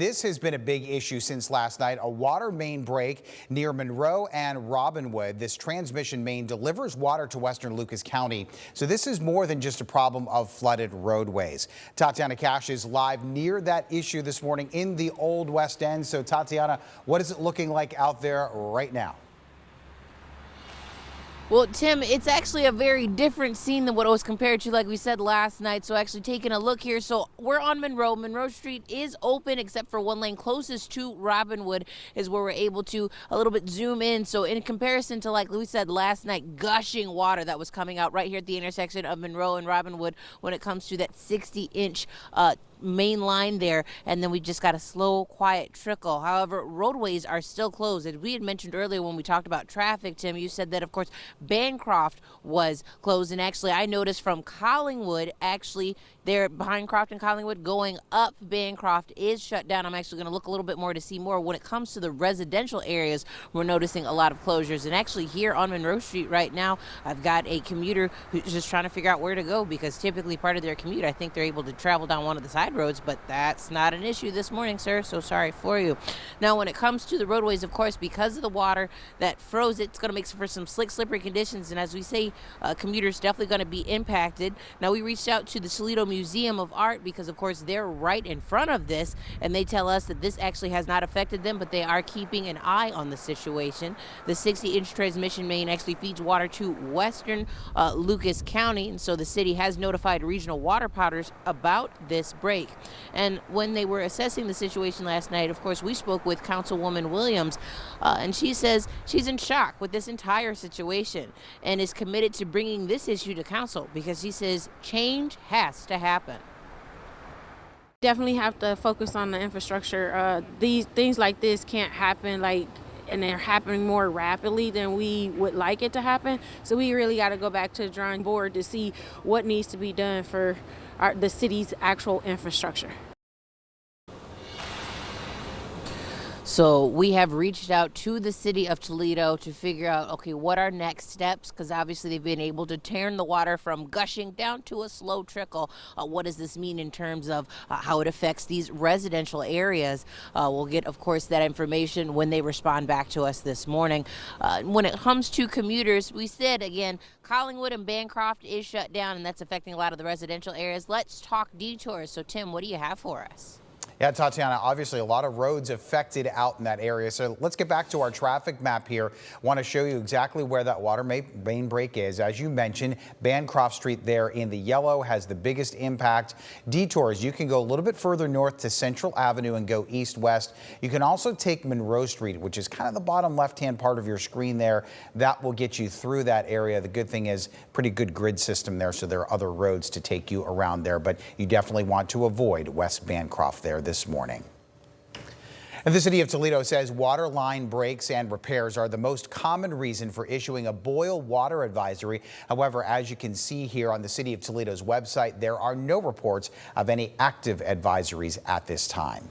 This has been a big issue since last night. A water main break near Monroe and Robinwood. This transmission main delivers water to western Lucas County. So this is more than just a problem of flooded roadways. Tatiana Cash is live near that issue this morning in the Old West End. So Tatiana, what is it looking like out there right now? Well, Tim, it's actually a very different scene than what it was compared to, like we said last night. So actually taking a look here. So we're on Monroe. Monroe Street is open except for one lane closest to Robinwood is where we're able to a little bit zoom in. So in comparison to, like we said last night, gushing water that was coming out right here at the intersection of Monroe and Robinwood when it comes to that 60-inch main line there, and then we just got a slow, quiet trickle. However, roadways are still closed. As we had mentioned earlier when we talked about traffic, Tim, you said that, of course, Bancroft was closed, and actually I noticed from Collingwood, actually there behind Croft and Collingwood going up Bancroft is shut down. I'm actually going to look a little bit more to see more. When it comes to the residential areas, we're noticing a lot of closures, and actually here on Monroe Street right now, I've got a commuter who's just trying to figure out where to go because typically part of their commute, I think they're able to travel down one of the side roads, but that's not an issue this morning, sir, so sorry for you. Now, when it comes to the roadways, of course, because of the water that froze, it's going to make for some slick, slippery conditions, and as we say, commuters definitely going to be impacted. Now, we reached out to the Toledo Museum of Art because, of course, they're right in front of this, and they tell us that this actually has not affected them, but they are keeping an eye on the situation. The 60-inch transmission main actually feeds water to western Lucas County, and so the city has notified regional water powders about this break. And when they were assessing the situation last night, of course, we spoke with Councilwoman Williams, and she says she's in shock with this entire situation and is committed to bringing this issue to council because she says change has to happen. Definitely have to focus on the infrastructure. These things like this can't happen and they're happening more rapidly than we would like it to happen. So we really got to go back to the drawing board to see what needs to be done for the city's actual infrastructure. So we have reached out to the city of Toledo to figure out, okay, what are next steps? Because obviously they've been able to turn the water from gushing down to a slow trickle. What does this mean in terms of how it affects these residential areas? We'll get, of course, that information when they respond back to us this morning. When it comes to commuters, we said, again, Collingwood and Bancroft is shut down, and that's affecting a lot of the residential areas. Let's talk detours. So, Tim, what do you have for us? Yeah, Tatiana, obviously a lot of roads affected out in that area. So let's get back to our traffic map here. Want to show you exactly where that water main break is. As you mentioned, Bancroft Street there in the yellow has the biggest impact. Detours, you can go a little bit further north to Central Avenue and go east-west. You can also take Monroe Street, which is kind of the bottom left-hand part of your screen there. That will get you through that area. The good thing is pretty good grid system there, so there are other roads to take you around there, but you definitely want to avoid West Bancroft there this morning. And the city of Toledo says water line breaks and repairs are the most common reason for issuing a boil water advisory. However, as you can see here on the city of Toledo's website, there are no reports of any active advisories at this time.